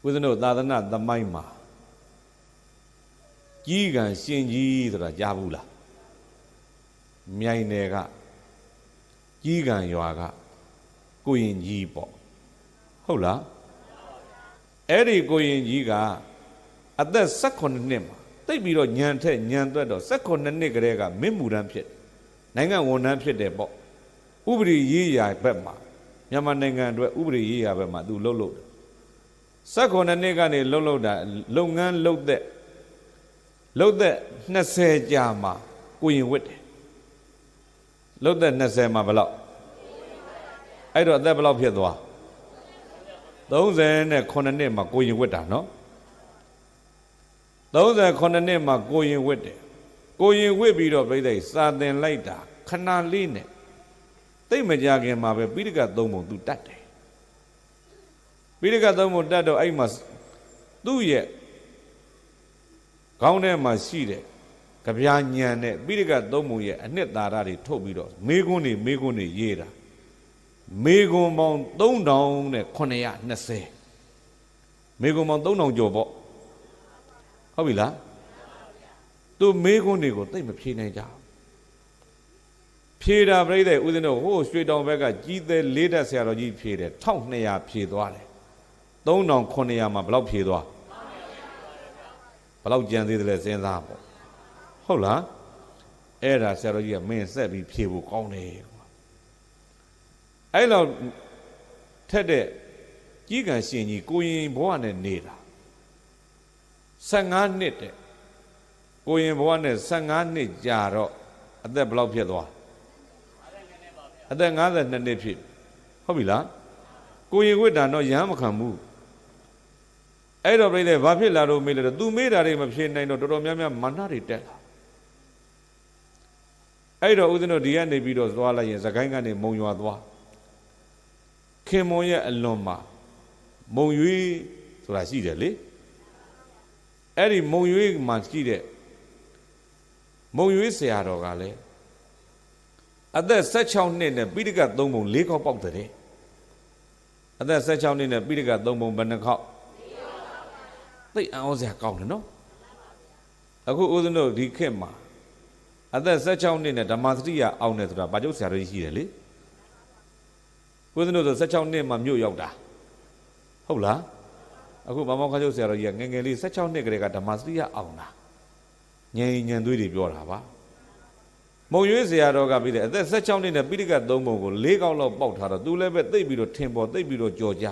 ဦးဇင်းတို့သာသနာသမိုင်းမှာကြီးကံရှင်ကြီးဆိုတာကြားဘူးလားမြိုင်နယ်ကကြီးကံရွာကကိုရင်ကြီးပေါ့ဟုတ်လားအဲ့ဒီကိုရင်ကြီးကအသက်18နှစ်မှာတိတ်ပြီးတော့ညံထက်ညံသွက်တော့18နှစ်ကလေးကမင်းမူရန်ဖြစ်နိုင်ငံဝန်ထမ်းဖြစ်တယ်ပေါ့ဥပဒေရေးရာဘက်မှာမြန်မာနိုင်ငံအတွက်ဥပဒေရေးရာဘက်မှာသူလှုပ်တယ်18နှစ်ကနေလှုပ်တာလုပ်ငန်းလုပ်တဲ့20ကြာမှာကိုရင်ဝတ်တယ်လုပ်တဲ့20မှာဘယ်လောက်အဲ့တော့အသက်ဘယ်လောက်ဖြစ်သွား38နှစ်မှာကိုရင်ဝတ်တာနော်38နှစ်မှာကိုရင်ဝတ်တယ်ကိုရင်ဝတ်ပြီးတော့ပြိဿစာသင်လိုက်တာခဏလေးနဲ့တိတ်မကြခင်မှာပဲပိဋကသုံးပုံသူတတ်တယ်ပိဋကသုံးပုံတတ်တော့အဲ့မှာသူ့ရဲ့ခေါင်းထဲမှာရှိတဲ့ကြပြာညံနဲ့ပိဋကသုံးပုံရဲ့အနှစ်သာရတွေထုတ်ပြီးတော့မေခွန်းတွေရေးတာမေခွန်းပေါင်း3920မေခွန်းပေါင်း3000ကျော်ပေါ့ဟုတ်ပြီလားသူမေခွန်းတွေကိုသိမဖြေနိုင်ကြဖြေတာပြိဿဦးဇင်းတို့ဟိုရွှေတောင်ဘက်ကကြီးသေးလေးတက်ဆရာတော်ကြီးဖြေတယ်1200ဖြေသွားတယ်3900မှာဘယ်လောက်ဖြေသွားဘယ်လောက်ကြံသေးတယ်လဲစဉ်းစားပေါ့ဟုတ်လားအဲ့ဒါဆရာတော်ကြီးကမင်းဆက်ပြီးဖြေဖို့ကောင်းတယ်အဲ့လောက်ထက်တဲ့ကြီးကံရှင်ကြီးကိုရင်ဘဝနဲ့နေတာ15နှစ်တဲ့ကိုရင်ဘဝနဲ့15နှစ်ကြာတော့အသက်ဘယ်လောက်ဖြစ်သွားအသက်52နှစ်ဖြစ်ဟုတ်ပြီလားကိုရင်ဝိတ္တာတော့ရဟန်းမခံဘူးအဲ့တော့ပြိဿဘာဖြစ်လာတော့မေးလို့သူမေးတာတွေမဖြေနိုင်တော့တော်တော်များများမာနတွေတက်လာအဲ့တော့ဦးဇင်းတို့ဒီကနေပြီးတော့သွားလိုက်ရင်စကိုင်းကနေမုံရွာသွားခင်မွန်ရဲ့အလွန်မှာမုံရွေးဆိုတာရှိတယ်လေအဲ့ဒီမုံရွေးမှာရှိတဲ့မုံရွေးဆရာတော်ကလည်းအသက်16နှစ်နဲ့ပိဋက3ပုံ4ခေါက်ပေါက်တဲ့အသက်16နှစ်နဲ့ပိဋက3ပုံဘယ်နှခေါက်သိအံ့ဩစရာကောင်းတယ်နော်အခုဦးဇင်းတို့ဒီခေတ်မှာအသက်16နှစ်နဲ့ဓမ္မစရိယအောင်တယ်ဆိုတာဗာကျုပ်ဆရာတော်ကြီးရှိတယ်လေဦးဇင်းတို့ဆို16နှစ်မှမြို့ရောက်တာဟုတ်လားအခုမမောင်ခါကျုပ်ဆရာတော်ကြီးကငယ်ငယ်လေး16နှစ်ကလေးကဓမ္မစရိယအောင်တာညံသွေးတွေပြောတာပါမုံရွေးဆရာတော်ကပြီးတယ်အသက်16နှစ်နဲ့ပိဋက3ပုံကို4ခေါက်လောက်ပေါက်ထားတော့သူလည်းပဲသိပ်ပြီးတော့ထင်ပေါ်သိပ်ပြီးတော့ကြော်ကြ